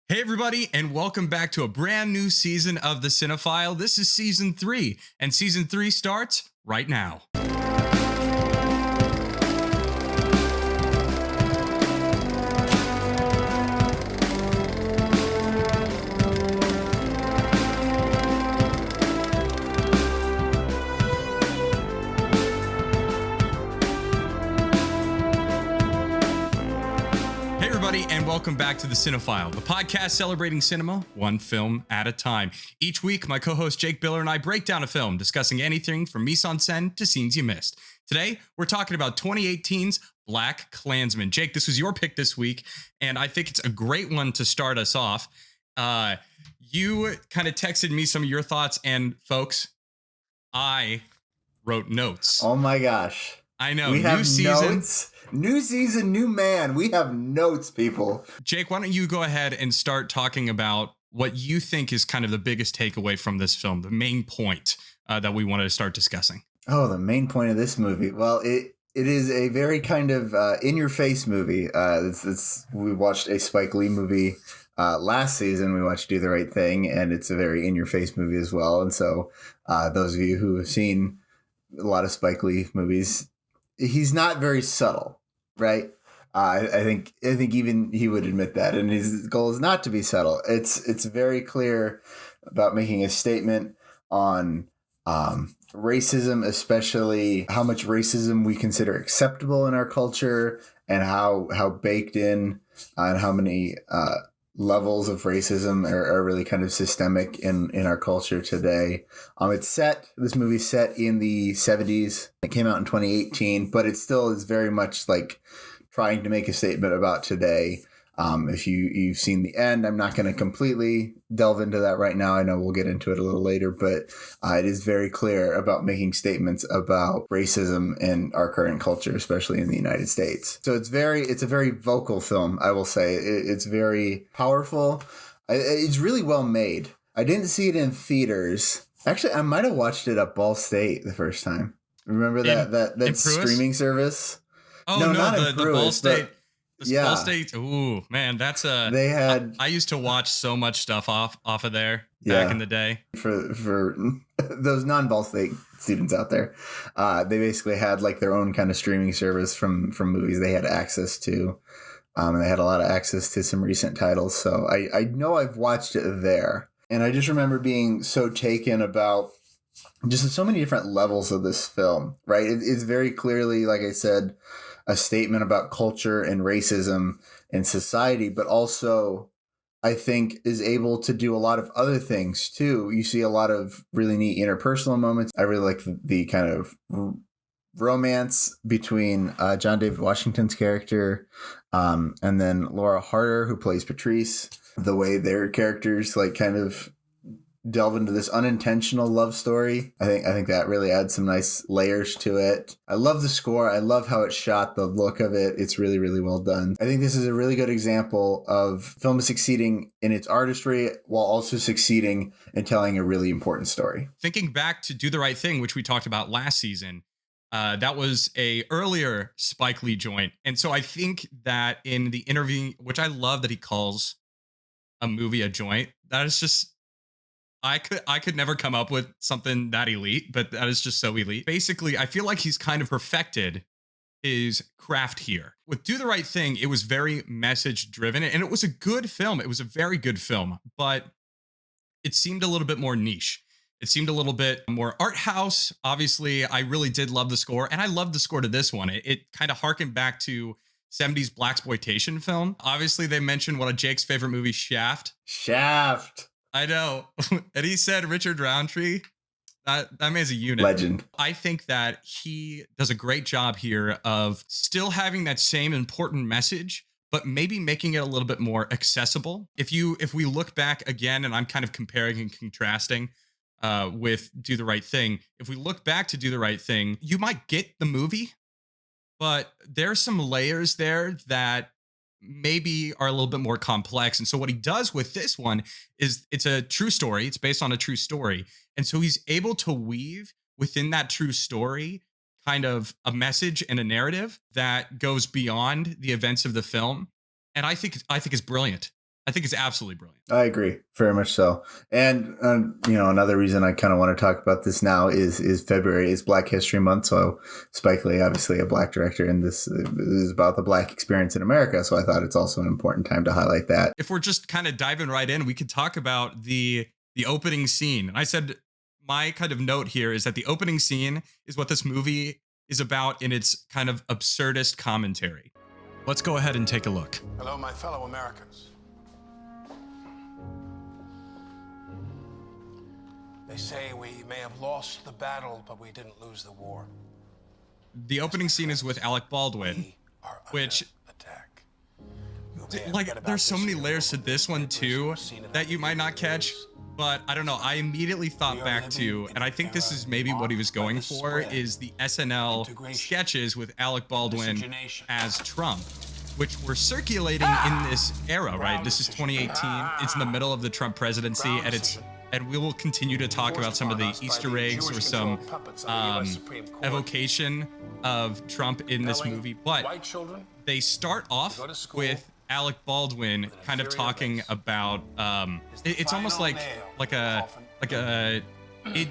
Hey, everybody, and welcome back to a brand new season of the Cinefile. This is season 3, and season 3 starts right now. And welcome back to the Cinefile, the podcast celebrating cinema one film at a time. Each week, my co-host Jake Biller and I break down a film, discussing anything from mise en scène to scenes you missed. Today, we're talking about 2018's BlacKkKlansman. Jake, this was your pick this week, and I think it's a great one to start us off. You kind of texted me some of your thoughts, and folks, I wrote notes. Oh my gosh. I know. We have notes. New season, new man. We have notes, people. Jake, why don't you go ahead and start talking about what you think is kind of the biggest takeaway from this film, the main point that we wanted to start discussing. Oh, the main point of this movie. Well, it is a very kind of in-your-face movie. We watched a Spike Lee movie last season. We watched Do the Right Thing, and it's a very in-your-face movie as well. And so those of you who have seen a lot of Spike Lee movies, he's not very subtle, right? I think even he would admit that, and his goal is not to be subtle. It's very clear about making a statement on racism, especially how much racism we consider acceptable in our culture, and how baked in and how many levels of racism are really kind of systemic in our culture today. This movie's set in the 70s. It came out in 2018, but it still is very much like trying to make a statement about today. If you've seen the end, I'm not going to completely delve into that right now. I know we'll get into it a little later, but it is very clear about making statements about racism in our current culture, especially in the United States. So it's a very vocal film, I will say. It's very powerful. It's really well made. I didn't see it in theaters. Actually, I might have watched it at Ball State the first time. Remember that streaming service? Oh, no, not the Ball State. Ball State. Ooh, man, they had. I used to watch so much stuff off of there back in the day. For those non-Ball State students out there, they basically had like their own kind of streaming service from movies they had access to, and they had a lot of access to some recent titles. So I know I've watched it there, and I just remember being so taken about just so many different levels of this film. Right, it's very clearly, like I said, a statement about culture and racism and society, but also I think is able to do a lot of other things too. You see a lot of really neat interpersonal moments. I really like the kind of romance between John David Washington's character and then Laura Harder, who plays Patrice. The way their characters like kind of delve into this unintentional love story. I think that really adds some nice layers to it. I love the score. I love how it's shot, the look of it. It's really, really well done. I think this is a really good example of film succeeding in its artistry while also succeeding in telling a really important story. Thinking back to Do the Right Thing, which we talked about last season, that was a earlier Spike Lee joint. And so I think that in the interview, which I love that he calls a movie a joint, that is just, I could never come up with something that elite, but that is just so elite. Basically, I feel like he's kind of perfected his craft here. With Do the Right Thing, it was very message driven, and it was a good film. It was a very good film, but it seemed a little bit more niche. It seemed a little bit more art house. Obviously, I really did love the score, and I loved the score to this one. It kind of harkened back to 70s blaxploitation film. Obviously, they mentioned one of Jake's favorite movies, Shaft. I know. And he said Richard Roundtree, that man's a unit. Legend. I think that he does a great job here of still having that same important message, but maybe making it a little bit more accessible. If we look back again, and I'm kind of comparing and contrasting with Do the Right Thing. If we look back to Do the Right Thing, you might get the movie, but there's some layers there that maybe are a little bit more complex. And so what he does with this one is it's a true story. It's based on a true story. And so he's able to weave within that true story kind of a message and a narrative that goes beyond the events of the film. And I think it's brilliant. I think it's absolutely brilliant. I agree, very much so. And another reason I kind of want to talk about this now is February is Black History Month. So Spike Lee, obviously a Black director, and this is about the Black experience in America. So I thought it's also an important time to highlight that. If we're just kind of diving right in, we could talk about the opening scene. And I said my kind of note here is that the opening scene is what this movie is about in its kind of absurdist commentary. Let's go ahead and take a look. Hello, my fellow Americans. They say we may have lost the battle, but we didn't lose the war. The opening scene is with Alec Baldwin, We are which, under attack. You may have read like, about there's so this many in the layers to local this one newspapers too or seen it that on you might not the catch. news. But I don't know. I immediately thought We are back to, living and I in think this an is maybe what he was era going of the for, spread, is the SNL integration, sketches with Alec Baldwin miscegenation. as Trump, which were circulating in this era, right? This is 2018. It's in the middle of the Trump presidency, and we will continue to talk about some of the Easter eggs or some evocation of Trump in this movie. But White children, they start off go to school with Alec Baldwin kind of talking about it's almost like a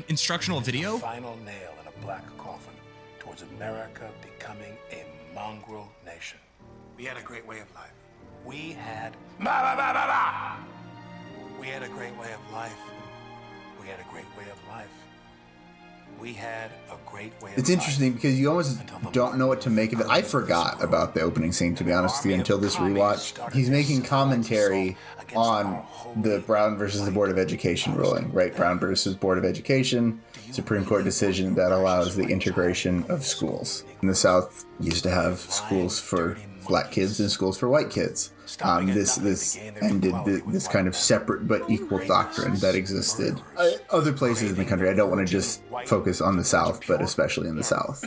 instructional video. final nail in a black coffin towards America becoming a mongrel nation. We had a great way of life. We had We had a great way of life. We had a great way of life. We had a great way of It's life. interesting because you almost don't know what to make of it. I forgot about the opening scene, to be honest with you, until this rewatch. He's making commentary on the Brown versus the Board of Education ruling, right? Brown versus Board of Education, Supreme Court decision that allows the integration of schools. In the South, used to have schools for black kids and schools for white kids. This ended this kind of separate but equal doctrine that existed other places in the country. I don't want to just focus on the South, but especially in the South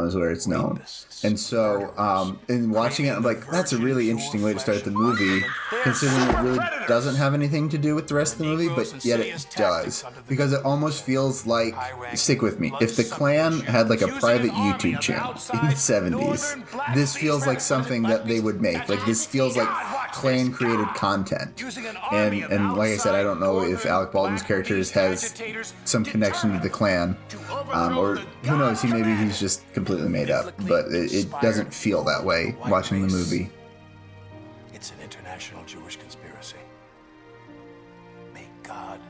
is where it's known. And so in watching it, I'm like, that's a really interesting way to start the movie, considering it really doesn't have anything to do with the rest of the movie, but yet it does. Because it almost feels like, stick with me, if the Klan had like a private YouTube channel in the 70s, this feels like something that they would make. Like, this feels like Klan created content. And like I said, I don't know if Alec Baldwin's character has some connection to the Klan, or who knows, maybe he's just completely made up, but it doesn't feel that way watching the movie. It's an international Jewish conspiracy. May God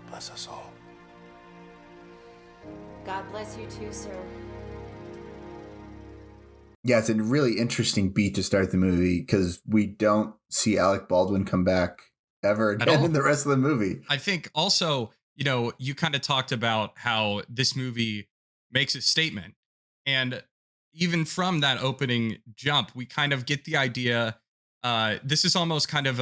bless us all. God bless you too, sir. Yeah, it's a really interesting beat to start the movie because we don't see Alec Baldwin come back ever again in the rest of the movie. I think also, you kind of talked about how this movie makes a statement. And even from that opening jump, we kind of get the idea. This is almost kind of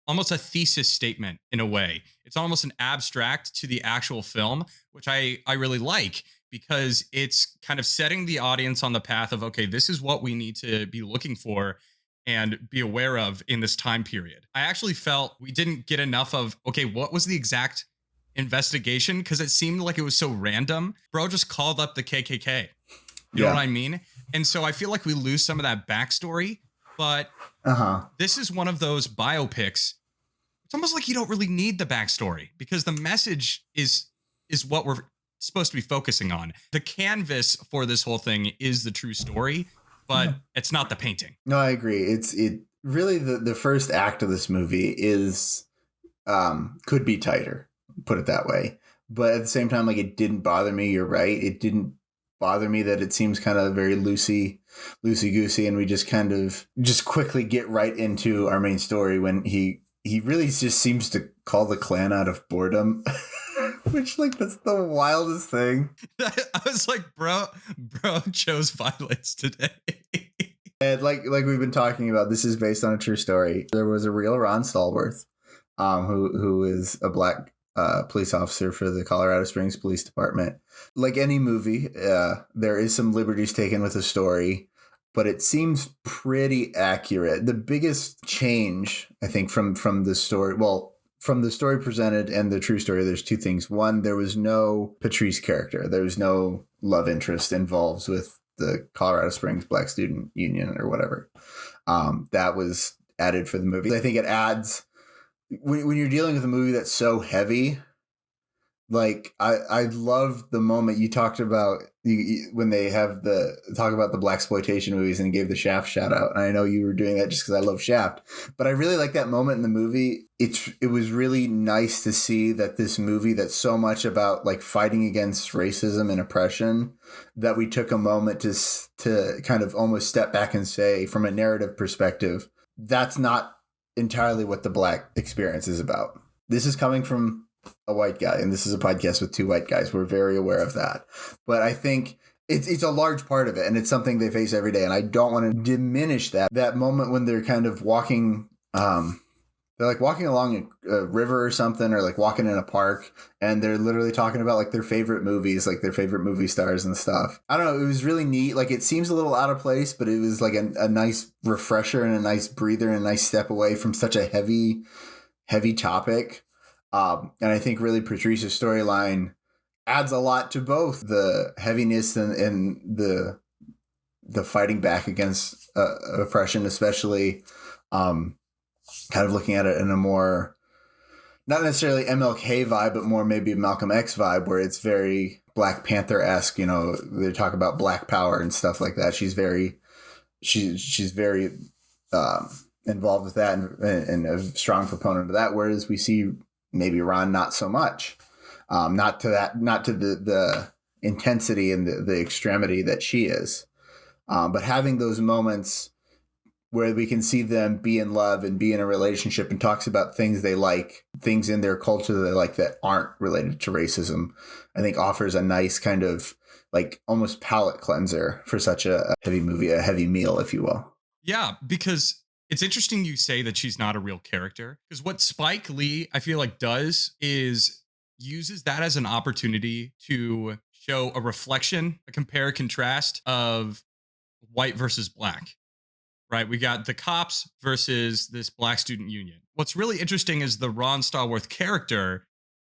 almost a thesis statement in a way. It's almost an abstract to the actual film, which I really like, because it's kind of setting the audience on the path of, okay, this is what we need to be looking for and be aware of in this time period. I actually felt we didn't get enough of, okay, what was the exact investigation? Because it seemed like it was so random. Bro just called up the KKK. You know what I mean? And so I feel like we lose some of that backstory, but this is one of those biopics. It's almost like you don't really need the backstory because the message is what we're supposed to be focusing on. The canvas for this whole thing is the true story, but it's not the painting. No, I agree. It really the first act of this movie is could be tighter, put it that way. But at the same time, like, it didn't bother me. You're right. It didn't bother me that it seems kind of very loosey-goosey, and we just kind of just quickly get right into our main story when he really just seems to call the Klan out of boredom. Which, like, that's the wildest thing. I was like, bro chose violence today. And like we've been talking about, this is based on a true story. There was a real Ron Stallworth, who is a black police officer for the Colorado Springs Police Department. Like any movie, there is some liberties taken with the story, but it seems pretty accurate. The biggest change, I think, from the story, from the story presented and the true story, there's two things. One, there was no Patrice character. There was no love interest involved with the Colorado Springs Black Student Union or whatever. That was added for the movie. I think it adds when you're dealing with a movie that's so heavy, like I love the moment you talked about when they have the talk about the blaxploitation movies and gave the Shaft shout out. And I know you were doing that just because I love Shaft, but I really like that moment in the movie. It was really nice to see that this movie that's so much about like fighting against racism and oppression, that we took a moment to kind of almost step back and say, from a narrative perspective, that's not entirely what the Black experience is about. This is coming from a white guy, and this is a podcast with two white guys. We're very aware of that, but I think it's a large part of it, and it's something they face every day. And I don't want to diminish that moment when they're kind of walking. They're like walking along a river or something, or like walking in a park, and they're literally talking about like their favorite movies, like their favorite movie stars and stuff. I don't know. It was really neat. Like, it seems a little out of place, but it was like a nice refresher and a nice breather and a nice step away from such a heavy topic. And I think really Patrice's storyline adds a lot to both the heaviness and the fighting back against oppression, especially kind of looking at it in a more, not necessarily MLK vibe, but more maybe Malcolm X vibe, where it's very Black Panther-esque. You know, they talk about Black Power and stuff like that. She's very involved with that and a strong proponent of that. Whereas we see maybe Ron not so much, not to the intensity and the extremity that she is, but having those moments where we can see them be in love and be in a relationship, and talks about things they like, things in their culture that they like that aren't related to racism, I think offers a nice kind of like almost palate cleanser for such a heavy movie, a heavy meal, if you will. Yeah, because it's interesting you say that she's not a real character, because what Spike Lee, I feel like, does is uses that as an opportunity to show a reflection, a compare contrast of white versus Black, right? We got the cops versus this Black student union. What's really interesting is the Ron Stallworth character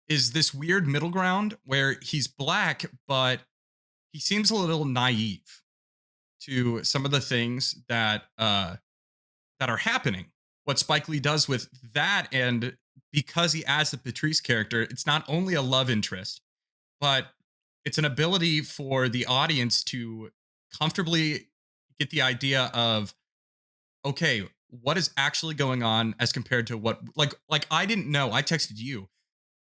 is this weird middle ground where he's Black, but he seems a little naive to some of the things that are happening. What Spike Lee does with that, and because he adds the Patrice character, it's not only a love interest, but it's an ability for the audience to comfortably get the idea of, okay, what is actually going on as compared to what, like I didn't know. I texted you.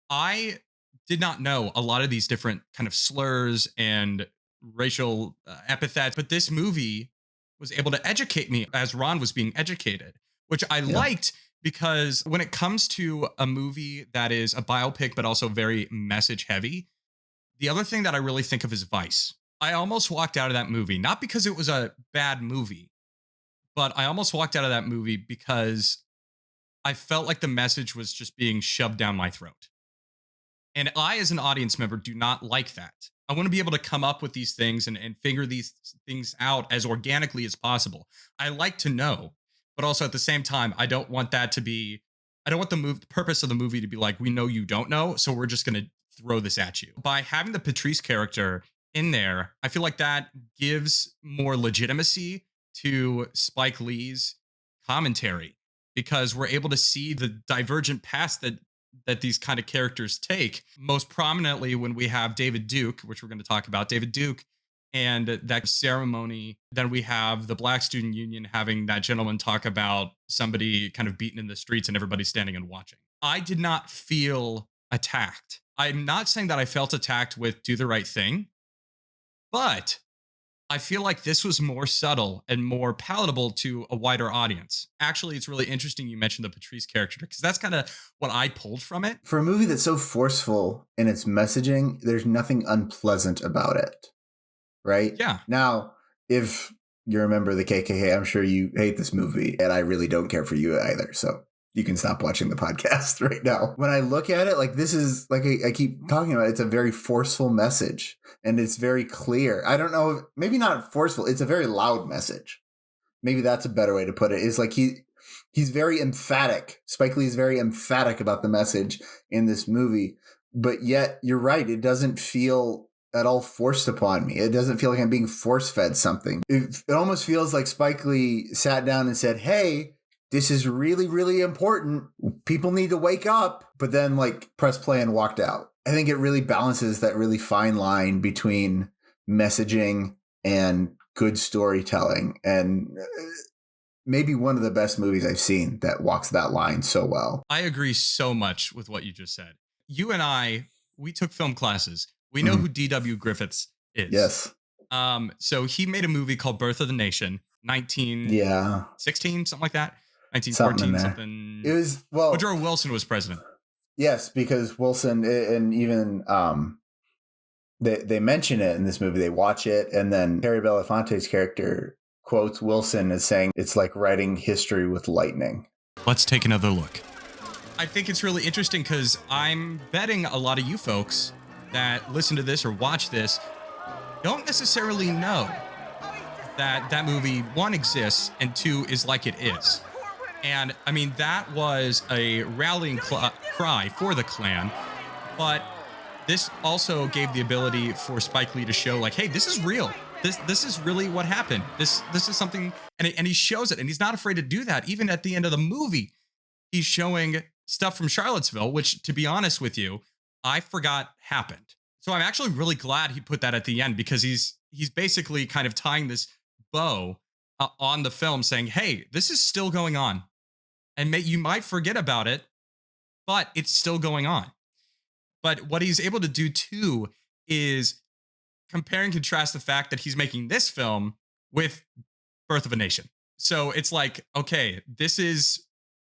I did not know a lot of these different kind of slurs and racial epithets, but this movie was able to educate me as Ron was being educated, which I liked, because when it comes to a movie that is a biopic but also very message heavy, the other thing that I really think of is Vice. I almost walked out of that movie, not because it was a bad movie, but I almost walked out of that movie because I felt like the message was just being shoved down my throat. And I, as an audience member, do not like that. I want to be able to come up with these things and figure these things out as organically as possible. I like to know, but also at the same time, I don't want that to be, I don't want the purpose of the movie to be like, we know you don't know, so we're just going to throw this at you. By having the Patrice character in there, I feel like that gives more legitimacy to Spike Lee's commentary, because we're able to see the divergent paths that these kind of characters take. Most prominently when we have David Duke, which we're going to talk about, David Duke and that ceremony. Then we have the Black Student Union having that gentleman talk about somebody kind of beaten in the streets and everybody standing and watching. I did not feel attacked. I'm not saying that I felt attacked with Do the Right Thing, but I feel like this was more subtle and more palatable to a wider audience. Actually, it's really interesting you mentioned the Patrice character, because that's kind of what I pulled from it. For a movie that's so forceful in its messaging, there's nothing unpleasant about it, right? Yeah. Now, if you're a member of the KKK, I'm sure you hate this movie, and I really don't care for you either. So you can stop watching the podcast right now. When I look at it, like, this is, like I keep talking about, it's a very forceful message, and it's very clear. I don't know, maybe not forceful. It's a very loud message. Maybe that's a better way to put it. Is like he's very emphatic. Spike Lee is very emphatic about the message in this movie, but yet you're right. It doesn't feel at all forced upon me. It doesn't feel like I'm being force fed something. It almost feels like Spike Lee sat down and said, "Hey, this is really, really important. People need to wake up, but then like press play and walked out. I think it really balances that really fine line between messaging and good storytelling, and maybe one of the best movies I've seen that walks that line so well. I agree so much with what you just said. You and I, we took film classes. We know who D.W. Griffiths is. Yes. So he made a movie called Birth of the Nation, 1916, something like that. 1914, something. It was, well, Woodrow Wilson was president. Yes, because Wilson, and even they mention it in this movie. They watch it, and then Harry Belafonte's character quotes Wilson as saying, "It's like writing history with lightning." Let's take another look. I think it's really interesting because I'm betting a lot of you folks that listen to this or watch this don't necessarily know that that movie, one, exists, and two, is like it is. And I mean, that was a rallying cry for the Klan, but this also gave the ability for Spike Lee to show like, hey, this is real. This is really what happened. This is something, and he shows it, and he's not afraid to do that. Even at the end of the movie, he's showing stuff from Charlottesville, which, to be honest with you, I forgot happened. So I'm actually really glad he put that at the end, because he's basically kind of tying this bow on the film, saying, hey, this is still going on. And you might forget about it, but it's still going on. But what he's able to do too is compare and contrast the fact that he's making this film with Birth of a Nation. So it's like, okay, this is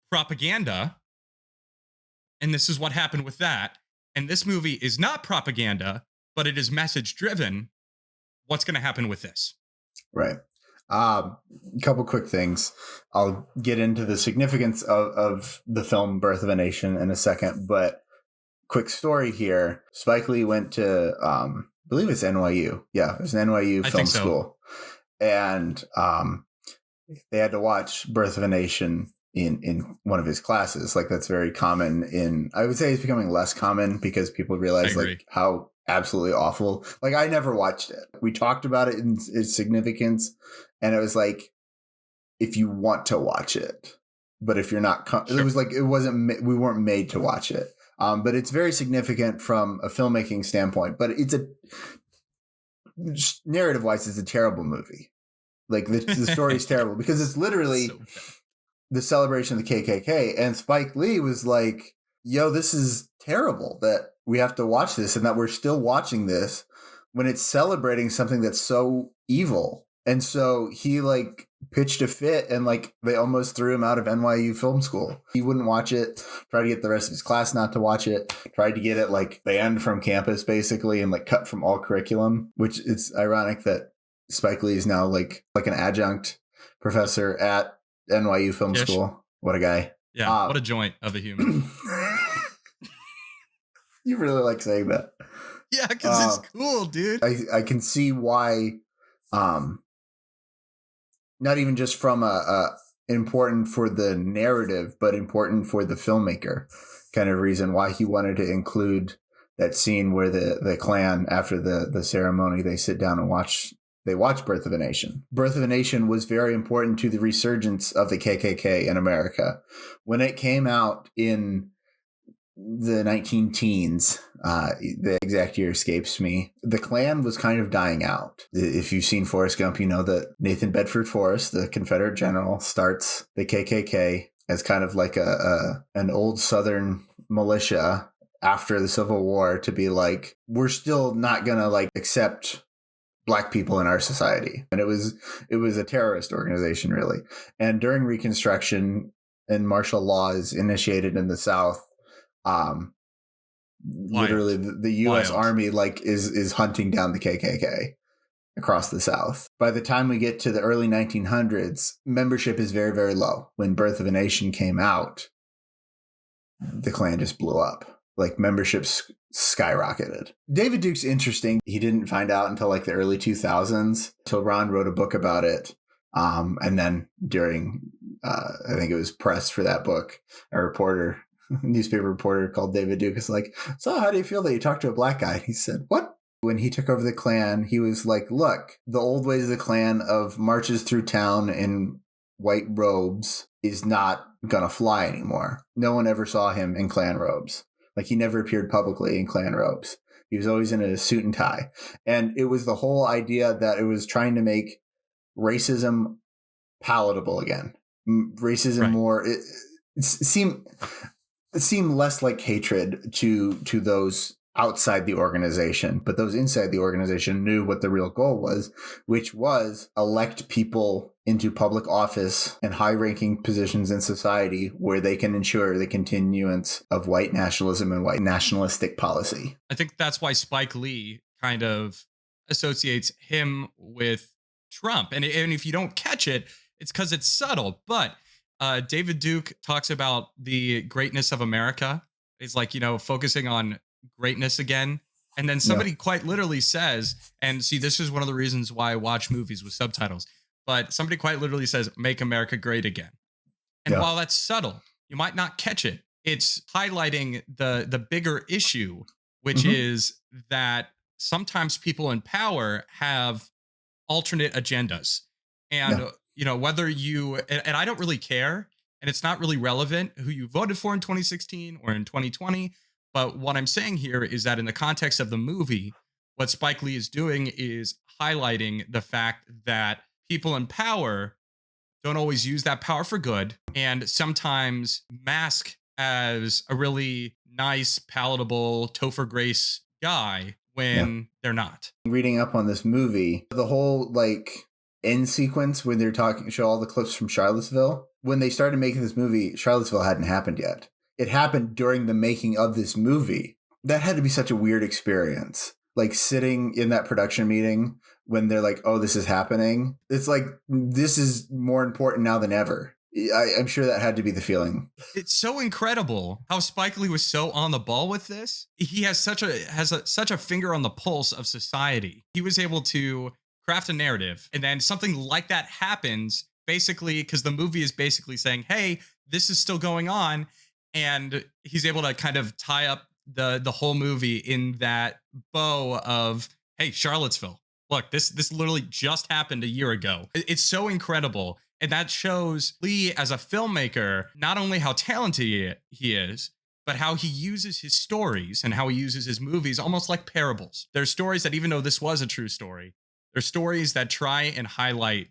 propaganda, and this is what happened with that. And this movie is not propaganda, but it is message driven. What's going to happen with this? Right. A couple quick things. I'll get into the significance of the film Birth of a Nation in a second, but quick story here. Spike Lee went to, I believe it's NYU. Yeah, it was an NYU film school. And they had to watch Birth of a Nation in one of his classes. Like, that's very common I would say it's becoming less common because people realize like how absolutely awful. Like, I never watched it. We talked about it in its significance, and it was like, if you want to watch it, but if you're not, it was like, we weren't made to watch it. But it's very significant from a filmmaking standpoint, but it's narrative wise, it's a terrible movie. Like, the story is terrible because it's literally the celebration of the KKK, and Spike Lee was like, yo, this is terrible that we have to watch this and that we're still watching this when it's celebrating something that's so evil. And so he like pitched a fit, and like they almost threw him out of NYU film school. He wouldn't watch it, tried to get the rest of his class not to watch it, tried to get it like banned from campus basically, and like cut from all curriculum, which it's ironic that Spike Lee is now like an adjunct professor at NYU film school. What a guy. Yeah, what a joint of a human. You really like saying that. Yeah, because it's cool, dude. I can see why, not even just from a important for the narrative, but important for the filmmaker kind of reason why he wanted to include that scene where the Klan, after the ceremony, they sit down and watch Birth of a Nation. Birth of a Nation was very important to the resurgence of the KKK in America. When it came out in the 19-teens, the exact year escapes me, the Klan was kind of dying out. If you've seen Forrest Gump, you know that Nathan Bedford Forrest, the Confederate general, starts the KKK as kind of like an old Southern militia after the Civil War to be like, we're still not going to like accept Black people in our society. And it was a terrorist organization, really. And during Reconstruction and martial law is initiated in the South, literally the U.S. Army like is hunting down the KKK across the South. By the time we get to the early 1900s, membership is very, very low. When Birth of a Nation came out, the Klan just blew up. Like, memberships skyrocketed. David Duke's interesting. He didn't find out until like the early 2000s, till Ron wrote a book about it. And then during, I think it was press for that book, newspaper reporter called David Duke is like, so how do you feel that you talked to a black guy? And he said, what? When he took over the Klan, he was like, look, the old ways of the Klan of marches through town in white robes is not gonna fly anymore. No one ever saw him in Klan robes. Like, he never appeared publicly in Klan robes. He was always in a suit and tie. And it was the whole idea that it was trying to make racism palatable again. Racism Right. more, it seemed less like hatred to those outside the organization, but those inside the organization knew what the real goal was, which was elect people into public office and high-ranking positions in society where they can ensure the continuance of white nationalism and white nationalistic policy. I think that's why Spike Lee kind of associates him with Trump. And if you don't catch it, it's because it's subtle. But David Duke talks about the greatness of America. It's like, focusing on greatness again. And then somebody quite literally says, and see, this is one of the reasons why I watch movies with subtitles, but somebody quite literally says, make America great again. And while that's subtle, you might not catch it. It's highlighting the bigger issue, which is that sometimes people in power have alternate agendas. And, whether you, and I don't really care, and it's not really relevant who you voted for in 2016 or in 2020. But what I'm saying here is that in the context of the movie, what Spike Lee is doing is highlighting the fact that people in power don't always use that power for good, and sometimes mask as a really nice, palatable Topher Grace guy when they're not. Reading up on this movie, the whole end sequence when they're show all the clips from Charlottesville. When they started making this movie, Charlottesville hadn't happened yet. It happened during the making of this movie. That had to be such a weird experience. Like, sitting in that production meeting when they're like, oh, this is happening. It's like, this is more important now than ever. I'm sure that had to be the feeling. It's so incredible how Spike Lee was so on the ball with this. He has such a finger on the pulse of society. He was able to craft a narrative, and then something like that happens, basically, because the movie is basically saying, hey, this is still going on. And he's able to kind of tie up the whole movie in that bow of, hey, Charlottesville, look, this literally just happened a year ago. It's so incredible. And that shows Lee as a filmmaker, not only how talented he is, but how he uses his stories and how he uses his movies almost like parables. There's stories that, even though this was a true story, there's stories that try and highlight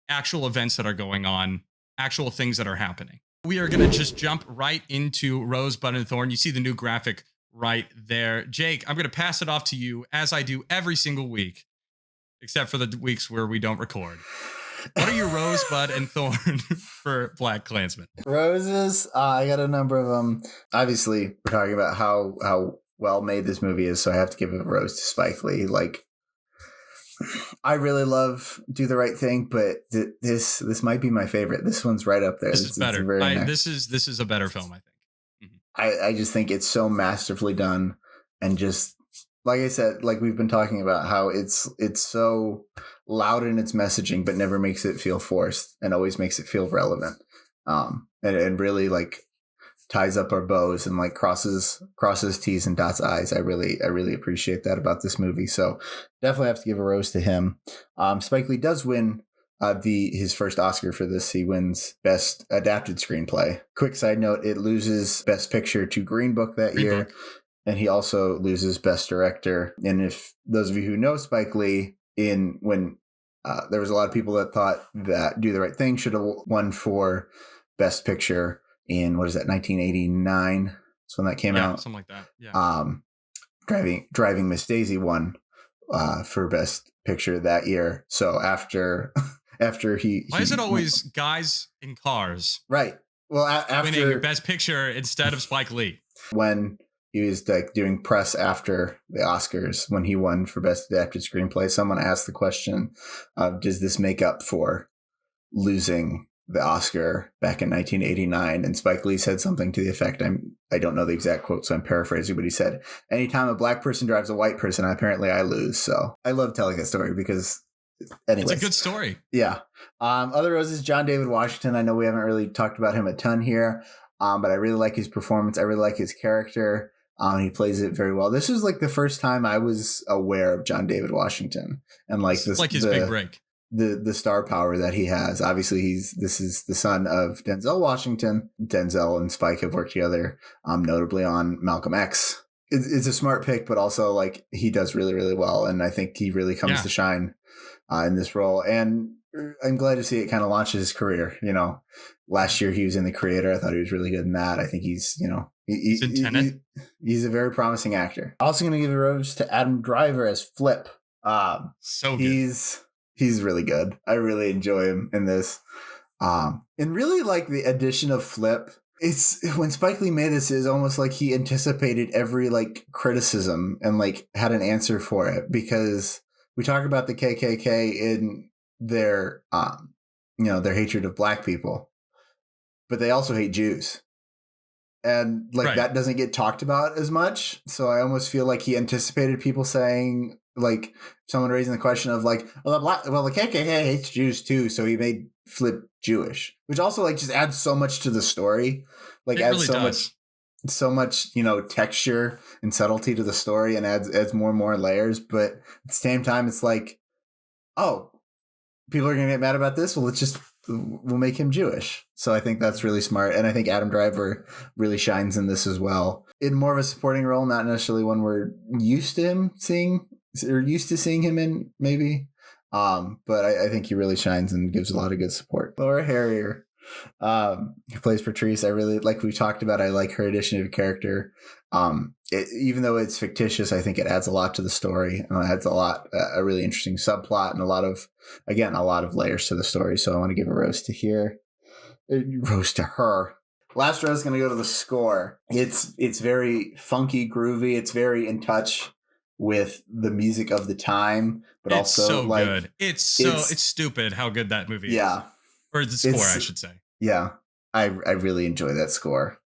actual events that are going on, actual things that are happening. We are going to just jump right into Rosebud and Thorn. You see the new graphic right there. Jake, I'm going to pass it off to you, as I do every single week, except for the weeks where we don't record. What are your Rosebud and Thorn for BlacKkKlansman? Roses, I got a number of them. Obviously, we're talking about how well made this movie is, so I have to give a rose to Spike Lee. I really love Do the Right Thing, but this might be my favorite. This one's right up there. This is better. This is a better film, I think. I just think it's so masterfully done, and just like I said, like we've been talking about, how it's so loud in its messaging, but never makes it feel forced, and always makes it feel relevant. And really ties up our bows and crosses T's and dots I's. I really appreciate that about this movie. So definitely have to give a rose to him. Spike Lee does win his first Oscar for this. He wins Best Adapted Screenplay. Quick side note, it loses Best Picture to Green Book that year. And he also loses Best Director. And if those of you who know Spike Lee, when there was a lot of people that thought that Do the Right Thing should have won for Best Picture in, 1989. That's when that came out. Something like that. Yeah. Driving Miss Daisy won for Best Picture that year. So after why is it always guys in cars? Right. Well, after winning Best Picture instead of Spike Lee. When he was doing press after the Oscars, when he won for Best Adapted Screenplay, someone asked the question of, does this make up for losing the Oscar back in 1989? And Spike Lee said something to the effect, I don't know the exact quote, so I'm paraphrasing, but he said, anytime a black person drives a white person, apparently I lose. So I love telling that story because anyways, it's a good story. Yeah. Other roses, John David Washington. I know we haven't really talked about him a ton here, but I really like his performance. I really like his character. He plays it very well. This was the first time I was aware of John David Washington, and it's his big break. the star power that he has. Obviously, this is the son of Denzel Washington. Denzel and Spike have worked together, notably on Malcolm X. It's a smart pick, but also like he does really, really well, and I think he really comes to shine in this role. And I'm glad to see it kind of launches his career. You know, last year he was in The Creator. I thought he was really good in that. I think he's, you know, he's a very promising actor. Also going to give a rose to Adam Driver as Flip. So good. He's really good. I really enjoy him in this. And really like the addition of Flip. It's when Spike Lee made this, is almost like he anticipated every like criticism and like had an answer for it, because we talk about the KKK in their, you know, their hatred of black people, but they also hate Jews. And like that doesn't get talked about as much. So I almost feel like he anticipated people saying, like someone raising the question of like, well, the KKK hates Jews too, so he made Flip Jewish, which also like just adds so much to the story. Like adds really so much, you know, texture and subtlety to the story, and adds more and more layers. But at the same time, it's like, oh, people are gonna get mad about this. Well, we'll make him Jewish. So I think that's really smart. And I think Adam Driver really shines in this as well, in more of a supporting role, not necessarily one we're used to seeing him in, maybe. But I think he really shines and gives a lot of good support. Laura Harrier, who plays Patrice. I really, like we talked about, I like her addition of character. Even though it's fictitious, I think it adds a lot to the story. It adds a really interesting subplot, and a lot of layers to the story. So I want to give a rose to her. Last rose is going to go to the score. It's very funky, groovy. It's very in touch with the music of the time, but it's also so like good. It's stupid how good that movie is. Or the score, I should say. Yeah. I really enjoy that score.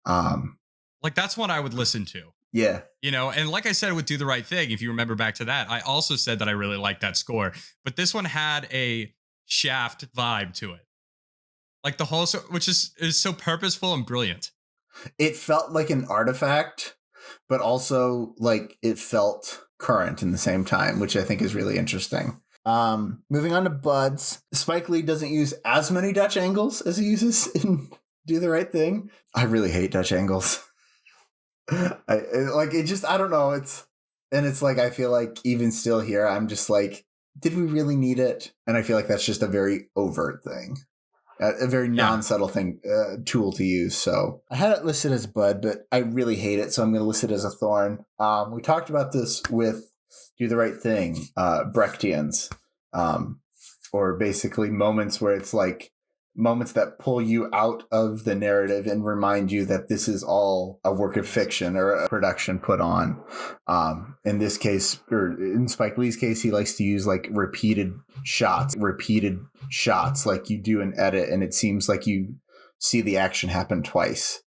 Like that's what I would listen to. Yeah. You know, and like I said with Do the Right Thing, if you remember back to that, I also said that I really liked that score, but this one had a Shaft vibe to it. Like the whole, which is so purposeful and brilliant. It felt like an artifact, but also like it felt current in the same time, which I think is really interesting. Moving on to Buds. Spike Lee doesn't use as many Dutch angles as he uses in Do the Right Thing. I really hate Dutch angles. I don't know. It's like, I feel like even still here, I'm just like, did we really need it? And I feel like that's just a very overt thing. A very non-subtle tool to use. So I had it listed as Bud, but I really hate it, so I'm going to list it as a thorn. We talked about this with Do the Right Thing, Brechtians, or basically moments where it's like moments that pull you out of the narrative and remind you that this is all a work of fiction or a production put on. In this case, or in Spike Lee's case, he likes to use like repeated shots like you do an edit, and it seems like you see the action happen twice.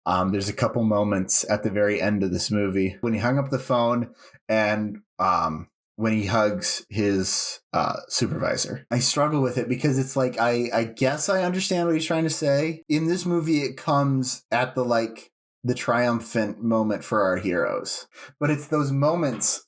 There's a couple moments at the very end of this movie when he hung up the phone and when he hugs his supervisor. I struggle with it because it's like, I guess I understand what he's trying to say. In this movie, it comes at the triumphant moment for our heroes. But it's those moments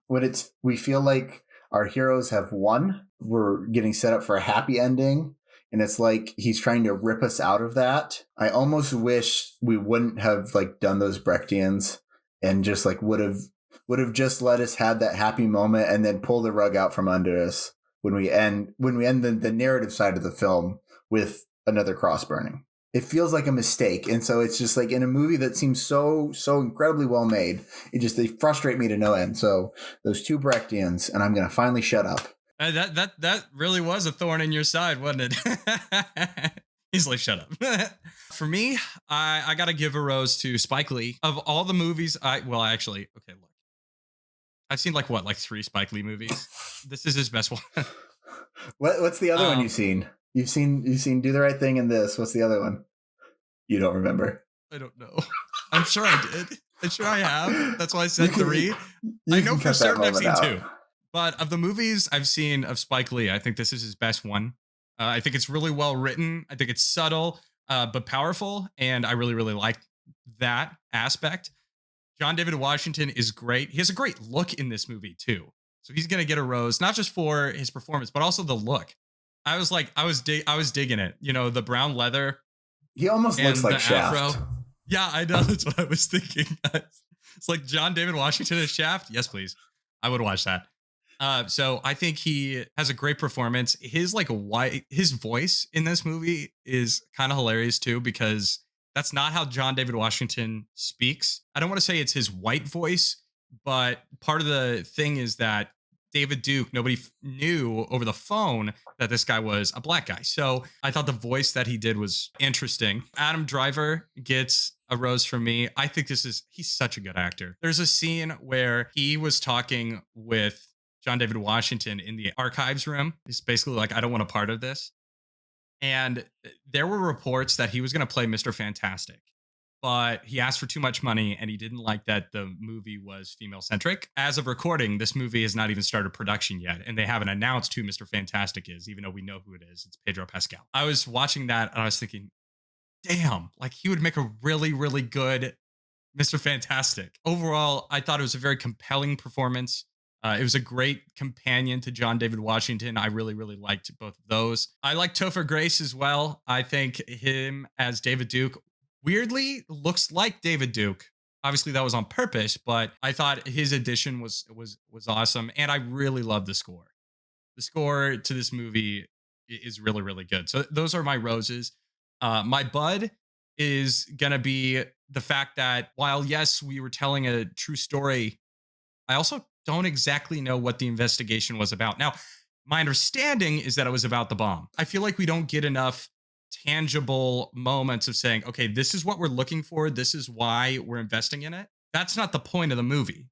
when we feel like our heroes have won. We're getting set up for a happy ending. And it's like he's trying to rip us out of that. I almost wish we wouldn't have like done those Brechtians and just like would have just let us have that happy moment and then pull the rug out from under us when we end the narrative side of the film with another cross burning. It feels like a mistake. And so it's just like in a movie that seems so incredibly well made, they frustrate me to no end. So those two Brechtians, and I'm going to finally shut up. That really was a thorn in your side, wasn't it? He's like, shut up. For me, I got to give a rose to Spike Lee. Of all the movies, okay, look. I've seen like 3 Spike Lee movies. This is his best one. What's the other one you've seen? You've seen Do the Right Thing and this. What's the other one? You don't remember? I don't know. I'm sure I did. I'm sure I have. That's why I said 3. I know for certain I've seen 2. But of the movies I've seen of Spike Lee, I think this is his best one. I think it's really well written. I think it's subtle, but powerful. And I really, really like that aspect. John David Washington is great. He has a great look in this movie, too. So he's gonna get a rose, not just for his performance, but also the look. I was like, I was digging it. You know, the brown leather He almost looks and like the Shaft. afro. Yeah, I know. That's what I was thinking. It's like John David Washington as Shaft. Yes, please. I would watch that. So I think he has a great performance. His his voice in this movie is kind of hilarious too, because that's not how John David Washington speaks. I don't want to say it's his white voice, but part of the thing is that David Duke, nobody knew over the phone that this guy was a black guy. So I thought the voice that he did was interesting. Adam Driver gets a rose from me. I think he's such a good actor. There's a scene where he was talking with John David Washington in the archives room. He's basically like, I don't want a part of this. And there were reports that he was going to play Mr. Fantastic, but he asked for too much money and he didn't like that the movie was female centric. As of recording, this movie has not even started production yet, and they haven't announced who Mr. Fantastic is, even though we know who it is. It's Pedro Pascal. I was watching that and I was thinking, damn, like he would make a really, really good Mr. Fantastic. Overall, I thought it was a very compelling performance. It was a great companion to John David Washington. I really, really liked both of those. I like Topher Grace as well. I think him as David Duke weirdly looks like David Duke. Obviously, that was on purpose, but I thought his addition was awesome, and I really love the score. The score to this movie is really, really good. So those are my roses. My bud is gonna be the fact that while yes, we were telling a true story, I also don't exactly know what the investigation was about. Now, my understanding is that it was about the bomb. I feel like we don't get enough tangible moments of saying, okay, this is what we're looking for. This is why we're investing in it. That's not the point of the movie.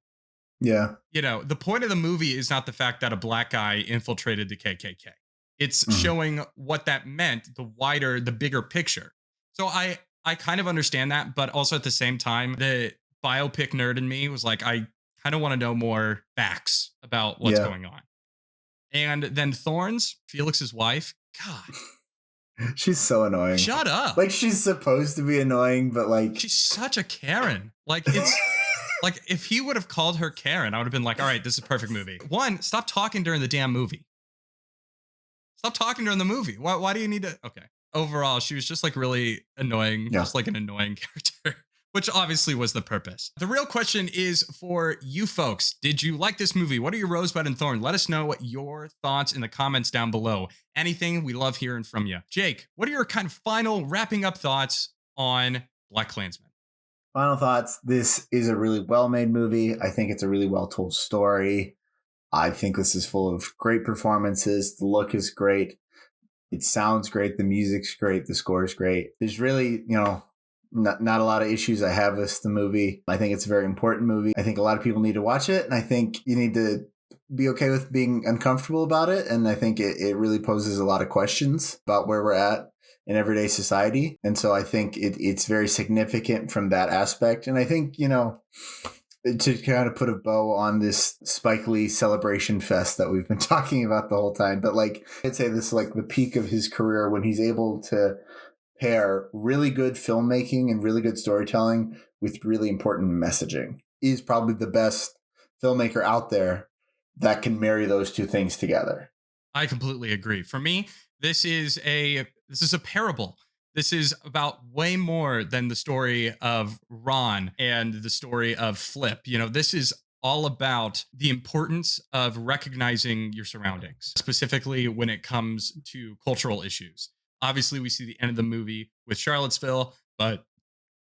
Yeah. You know, the point of the movie is not the fact that a black guy infiltrated the KKK. It's showing what that meant, the bigger picture. So I kind of understand that, but also at the same time, the biopic nerd in me was like, I kind of want to know more facts about what's going on. And then Thorns, Felix's wife, God. She's so annoying. Shut up. Like, she's supposed to be annoying, but like, she's such a Karen. Like, it's like if he would have called her Karen, I would have been like, all right, this is a perfect movie. One, stop talking during the damn movie. Stop talking during the movie. Why do you need to? Okay. Overall, she was just like really annoying, just like an annoying character, which obviously was the purpose. The real question is for you folks. Did you like this movie? What are your Rosebud and Thorn? Let us know what your thoughts in the comments down below. Anything, we love hearing from you. Jake, what are your kind of final wrapping up thoughts on BlacKkKlansman? Final thoughts. This is a really well-made movie. I think it's a really well-told story. I think this is full of great performances. The look is great. It sounds great. The music's great. The score is great. There's really, not a lot of issues I have with the movie. I think it's a very important movie. I think a lot of people need to watch it, and I think you need to be okay with being uncomfortable about it. And I think it really poses a lot of questions about where we're at in everyday society. And so I think it's very significant from that aspect. And I think, to kind of put a bow on this Spike Lee celebration fest that we've been talking about the whole time, but like, I'd say this is like the peak of his career when he's able to pair really good filmmaking and really good storytelling with really important messaging. He's probably the best filmmaker out there that can marry those two things together. I completely agree. For me, this is a parable. This is about way more than the story of Ron and the story of Flip. This is all about the importance of recognizing your surroundings, specifically when it comes to cultural issues. Obviously, we see the end of the movie with Charlottesville, but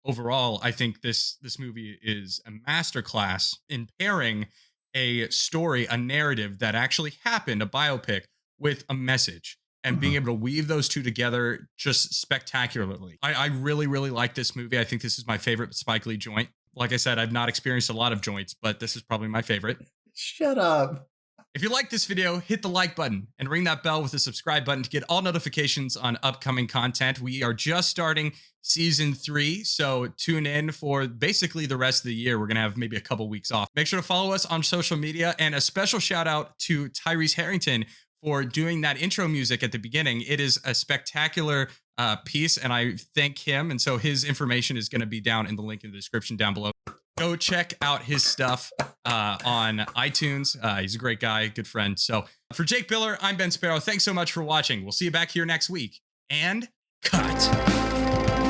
overall, I think this movie is a masterclass in pairing a story, a narrative that actually happened, a biopic, with a message. And being able to weave those two together just spectacularly. I really, really like this movie. I think this is my favorite Spike Lee joint. Like I said, I've not experienced a lot of joints, but this is probably my favorite. Shut up. If you like this video, hit the like button and ring that bell with the subscribe button to get all notifications on upcoming content. We are just starting season 3, so tune in for basically the rest of the year. We're going to have maybe a couple weeks off. Make sure to follow us on social media, and a special shout out to Tyrese Harrington for doing that intro music at the beginning. It is a spectacular piece, and I thank him. And so his information is going to be down in the link in the description down below. Go check out his stuff on iTunes. He's a great guy, good friend. So for Jake Biller, I'm Ben Sparrow. Thanks so much for watching. We'll see you back here next week. And cut.